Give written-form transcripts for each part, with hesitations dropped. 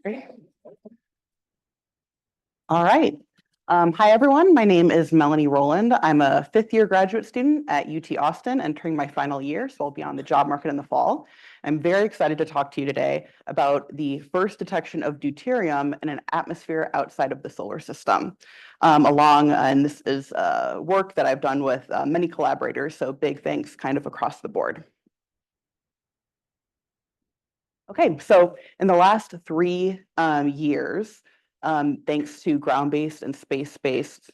Great. All right. Hi, everyone. My name is Melanie Rowland. I'm a fifth-year graduate student at UT Austin, entering my final year, so I'll be on the job market in the fall. I'm very excited to talk to you today about the first detection of deuterium in an atmosphere outside of the solar system. And this is work that I've done with many collaborators, so big thanks kind of across the board. Okay, so in the last 3 years, thanks to ground-based and space-based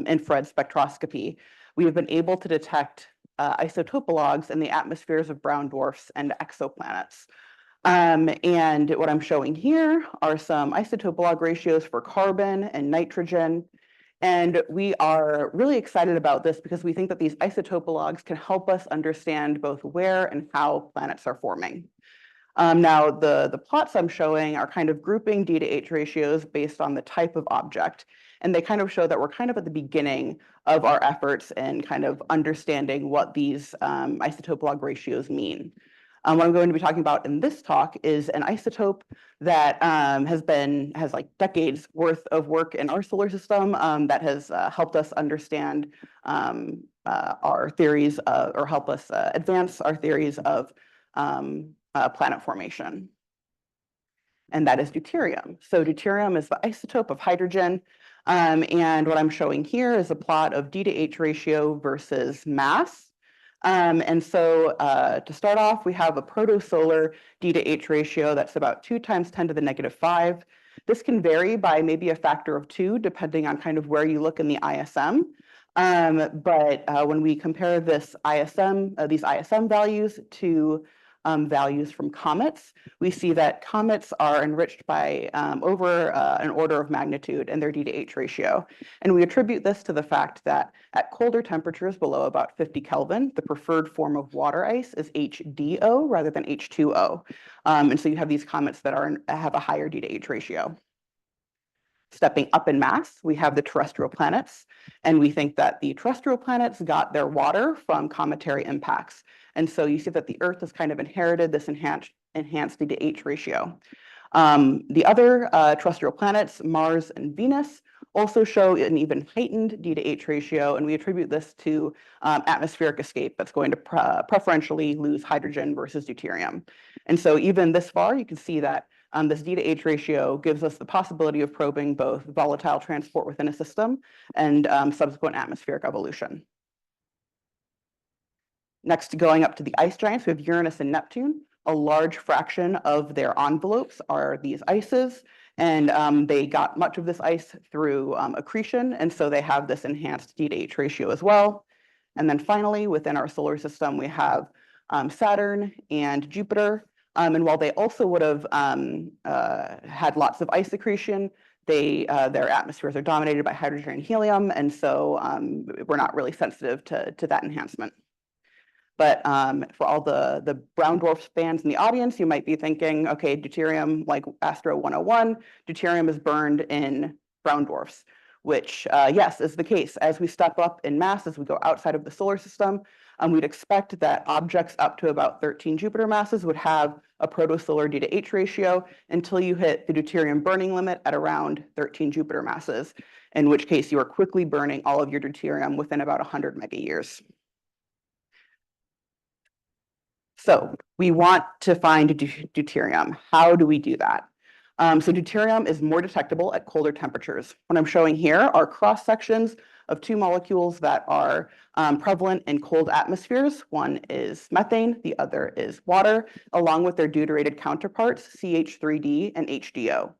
infrared spectroscopy, we have been able to detect isotopologues in the atmospheres of brown dwarfs and exoplanets. And what I'm showing here are some isotopolog ratios for carbon and nitrogen. And we are really excited about this because we think that these isotopologues can help us understand both where and how planets are forming. Now, the plots I'm showing are kind of grouping D to H ratios based on the type of object. And they kind of show that we're kind of at the beginning of our efforts in kind of understanding what these isotopolog ratios mean. What I'm going to be talking about in this talk is an isotope that has like decades worth of work in our solar system that has helped us understand our theories or help us advance our theories of planet formation. And that is deuterium. So deuterium is the isotope of hydrogen. And what I'm showing here is a plot of D to H ratio versus mass. And so to start off, we have a protosolar D to H ratio that's about 2 × 10⁻⁵. This can vary by maybe a factor of 2, depending on kind of where you look in the ISM. But when we compare this these ISM values to values from comets, we see that comets are enriched by over an order of magnitude in their D to H ratio. And we attribute this to the fact that at colder temperatures below about 50 Kelvin, the preferred form of water ice is HDO rather than H2O. And so you have these comets that have a higher D to H ratio. Stepping up in mass, we have the terrestrial planets, and we think that the terrestrial planets got their water from cometary impacts. And so you see that the Earth has kind of inherited this enhanced D to H ratio. The other terrestrial planets, Mars and Venus, also show an even heightened D to H ratio, and we attribute this to atmospheric escape that's going to preferentially lose hydrogen versus deuterium. And so even this far, you can see that this D to H ratio gives us the possibility of probing both volatile transport within a system and subsequent atmospheric evolution. Next, going up to the ice giants, we have Uranus and Neptune. A large fraction of their envelopes are these ices, and they got much of this ice through accretion, and so they have this enhanced D to H ratio as well. And then finally, within our solar system, we have Saturn and Jupiter. And while they also would have had lots of ice accretion, their atmospheres are dominated by hydrogen and helium, and so we're not really sensitive to that enhancement. But for all the brown dwarf fans in the audience, you might be thinking, okay, deuterium, like Astro 101, deuterium is burned in brown dwarfs, which, yes, is the case. As we step up in mass, as we go outside of the solar system, we'd expect that objects up to about 13 Jupiter masses would have a protosolar D to H ratio until you hit the deuterium burning limit at around 13 Jupiter masses, in which case you are quickly burning all of your deuterium within about 100 mega years. So we want to find deuterium. How do we do that? So deuterium is more detectable at colder temperatures. What I'm showing here are cross sections of 2 molecules that are prevalent in cold atmospheres. One is methane, the other is water, along with their deuterated counterparts, CH3D and HDO.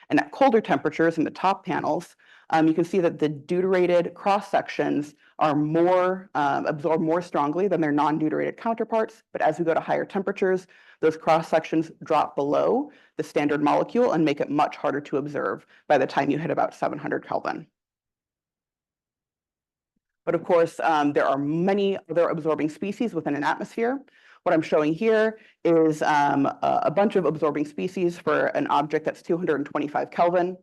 And at colder temperatures in the top panels, you can see that the deuterated cross sections are absorb more strongly than their non-deuterated counterparts. But as we go to higher temperatures, those cross sections drop below the standard molecule and make it much harder to observe by the time you hit about 700 Kelvin. But of course, there are many other absorbing species within an atmosphere. What I'm showing here is a bunch of absorbing species for an object that's 225 Kelvin.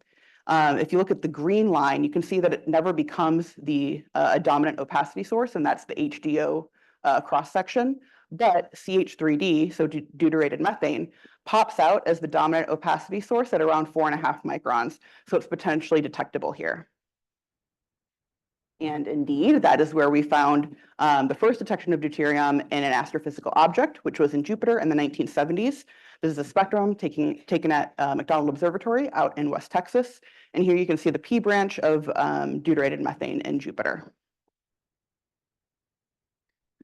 If you look at the green line, you can see that it never becomes a dominant opacity source, and that's the HDO cross section. But CH3D, so deuterated methane, pops out as the dominant opacity source at around 4.5 microns. So it's potentially detectable here. And indeed, that is where we found the first detection of deuterium in an astrophysical object, which was in Jupiter in the 1970s. This is a spectrum taken at McDonald Observatory out in West Texas. And here you can see the P branch of deuterated methane in Jupiter.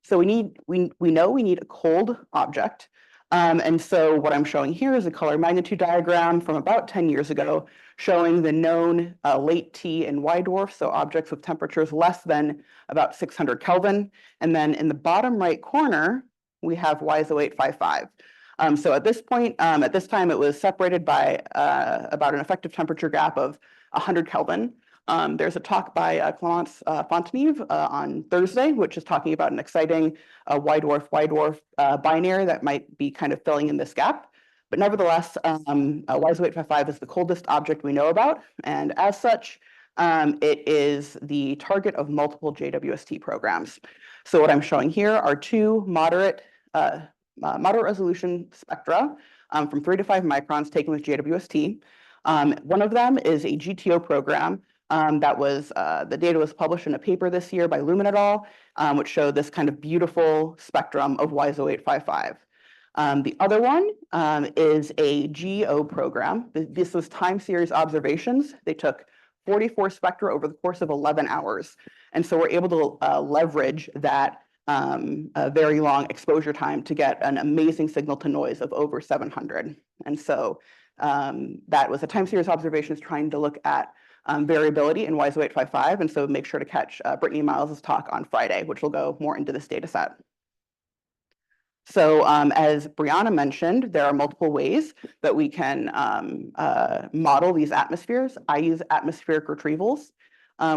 So we know we need a cold object. And so what I'm showing here is a color magnitude diagram from about 10 years ago, showing the known late T and Y dwarfs, so objects with temperatures less than about 600 Kelvin. And then in the bottom right corner, we have WISE-0855. So at this point, at this time, it was separated by about an effective temperature gap of 100 Kelvin. There's a talk by Clemence Fonteneve on Thursday, which is talking about an exciting Y dwarf binary that might be kind of filling in this gap. But nevertheless, WISE-0855 is the coldest object we know about. And as such, it is the target of multiple JWST programs. So what I'm showing here are two moderate resolution spectra from 3 to 5 microns taken with JWST. One of them is a GTO program the data was published in a paper this year by Lumen et al., which showed this kind of beautiful spectrum of WISE-0855. The other one is a GO program. This was time series observations. They took 44 spectra over the course of 11 hours. And so we're able to leverage that very long exposure time to get an amazing signal to noise of over 700. And so that was a time series observations trying to look at variability in WISE-0855, and so make sure to catch Brittany Miles' talk on Friday, which will go more into this data set. So as Brianna mentioned, there are multiple ways that we can model these atmospheres. I use atmospheric retrievals.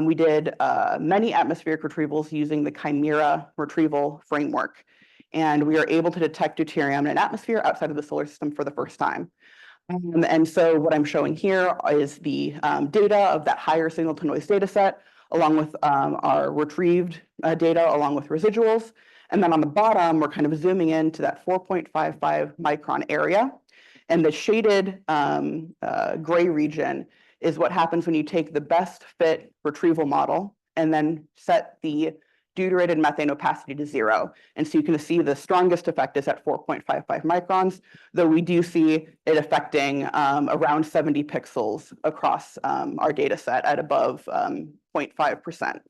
We did many atmospheric retrievals using the Chimera retrieval framework, and we are able to detect deuterium in an atmosphere outside of the solar system for the first time. And so what I'm showing here is the data of that higher signal to noise data set, along with our retrieved data, along with residuals. And then on the bottom, we're kind of zooming into that 4.55 micron area. And the shaded gray region is what happens when you take the best fit retrieval model and then set the deuterated methane opacity to 0. And so you can see the strongest effect is at 4.55 microns, though we do see it affecting around 70 pixels across our data set at above 0.5%.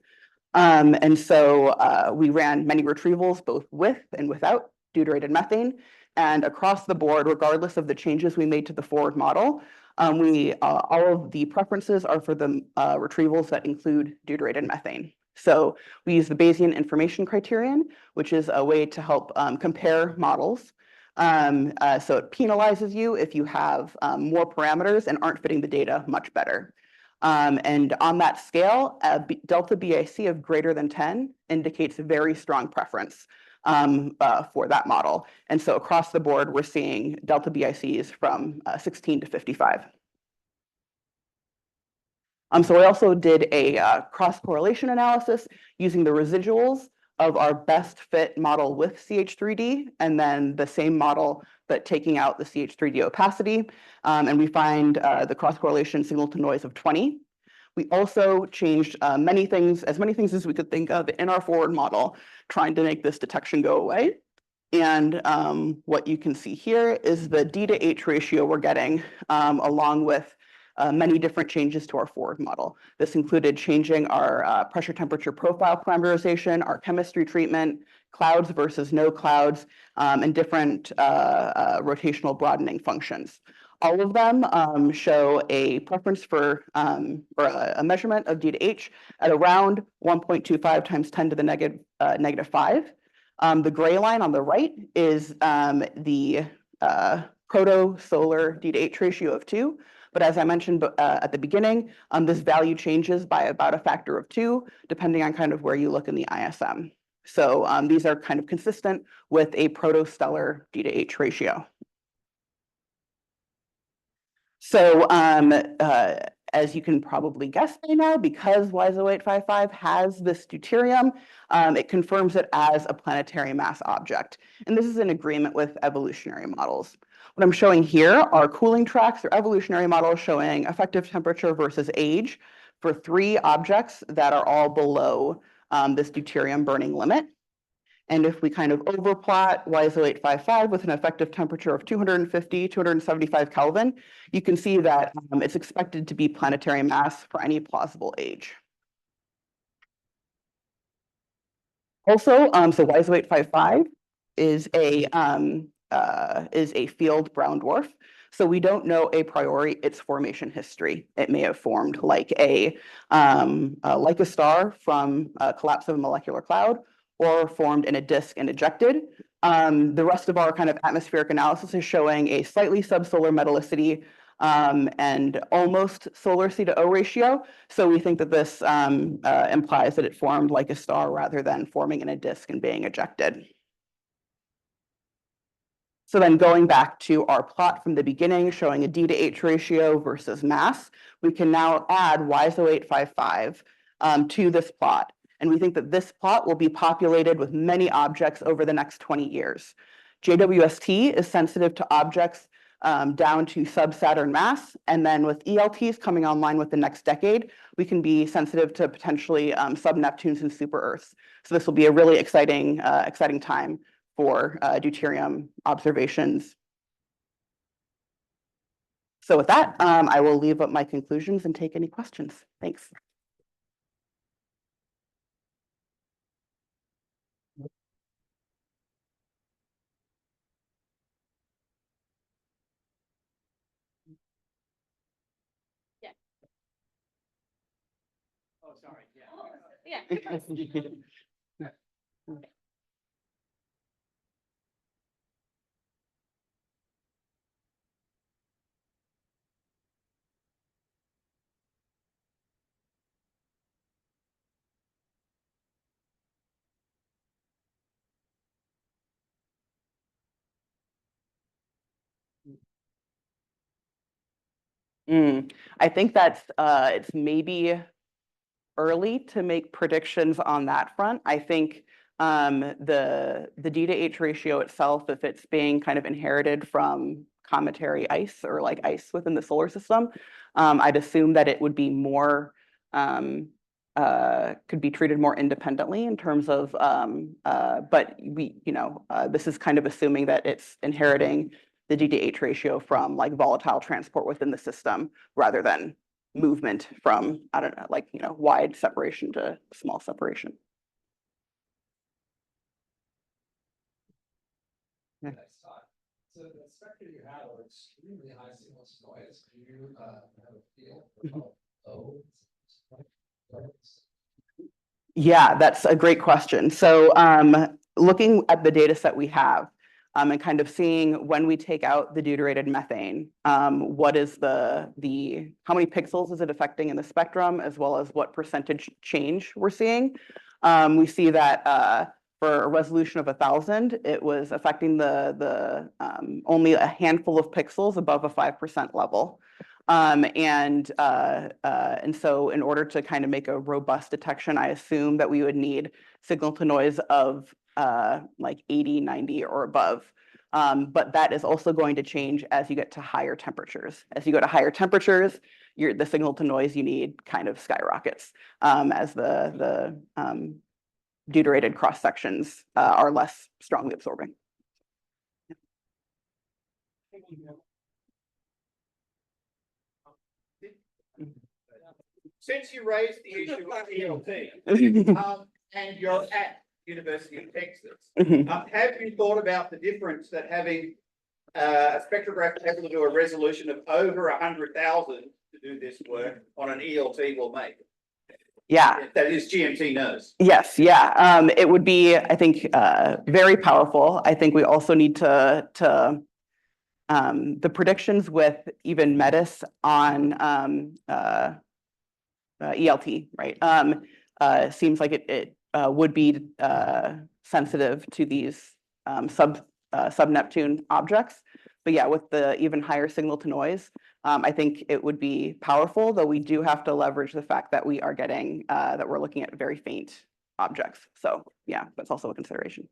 And so we ran many retrievals, both with and without deuterated methane. And across the board, regardless of the changes we made to the forward model, all of the preferences are for the retrievals that include deuterated methane. So we use the Bayesian information criterion, which is a way to help compare models. So it penalizes you if you have more parameters and aren't fitting the data much better. And on that scale, delta BIC of greater than 10 indicates a very strong preference for that model. And so across the board, we're seeing delta BICs from 16 to 55. So I also did a cross-correlation analysis using the residuals of our best fit model with CH3D, and then the same model, but taking out the CH3D opacity. And we find the cross-correlation signal to noise of 20. We also changed many things as we could think of in our forward model, trying to make this detection go away. And what you can see here is the D to H ratio we're getting, along with many different changes to our forward model. This included changing our pressure temperature profile parameterization, our chemistry treatment, clouds versus no clouds, and different rotational broadening functions. All of them show a preference for or a measurement of D to H at around 1.25 times 10 to the negative 5. The gray line on the right is the proto-solar D to H ratio of 2. But as I mentioned at the beginning, this value changes by about a factor of 2, depending on kind of where you look in the ISM. So these are kind of consistent with a protostellar D to H ratio. So as you can probably guess by now, because WISE-0855 has this deuterium, it confirms it as a planetary mass object. And this is in agreement with evolutionary models. What I'm showing here are cooling tracks or evolutionary models showing effective temperature versus age for 3 objects that are all below this deuterium burning limit. And if we kind of overplot YSO 855 with an effective temperature of 250, 275 Kelvin, you can see that it's expected to be planetary mass for any plausible age. Also, so YSO 855 is a field brown dwarf. So we don't know a priori its formation history. It may have formed like a star from a collapse of a molecular cloud, or formed in a disk and ejected. The rest of our kind of atmospheric analysis is showing a slightly subsolar metallicity and almost solar C to O ratio. So we think that this implies that it formed like a star rather than forming in a disk and being ejected. So then going back to our plot from the beginning, showing a D to H ratio versus mass, we can now add YSO 855 to this plot. And we think that this plot will be populated with many objects over the next 20 years. JWST is sensitive to objects down to sub-Saturn mass. And then with ELTs coming online with the next decade, we can be sensitive to potentially sub-Neptunes and super-Earths. So this will be a really exciting time for deuterium observations. So with that, I will leave up my conclusions and take any questions. Thanks. Yeah. Oh, sorry. Yeah. Yeah. I think that's it's maybe early to make predictions on that front. I think the D to H ratio itself, if it's being kind of inherited from cometary ice or like ice within the solar system, I'd assume that it would be more could be treated more independently in terms of but this is kind of assuming that it's inheriting the D to H ratio from like volatile transport within the system rather than movement from, I don't know, like, wide separation to small separation. Yeah. So the spectra you have are extremely high signal to noise. Do you have a feel for how low? Yeah, that's a great question. So looking at the data set we have and kind of seeing when we take out the deuterated methane, what is how many pixels is it affecting in the spectrum, as well as what percentage change we're seeing. We see that for a resolution of 1,000, it was affecting the only a handful of pixels above a 5% level. And so in order to kind of make a robust detection, I assume that we would need signal to noise of like 80, 90 or above. But that is also going to change as you get to higher temperatures. As you go to higher temperatures, the signal to noise you need kind of skyrockets as the deuterated cross sections are less strongly absorbing. Since you raised the issue of ELT, and you're at University of Texas, have you thought about the difference that having a spectrograph able to do a resolution of over 100,000 to do this work on an ELT will make? Yeah. That is GMT knows. Yes, yeah. It would be, I think, very powerful. I think we also need to the predictions with even METIS on ELT, right? Seems like it would be sensitive to these sub-Neptune objects. But yeah, with the even higher signal to noise, I think it would be powerful, though we do have to leverage the fact that we are getting, that we're looking at very faint objects. So yeah, that's also a consideration.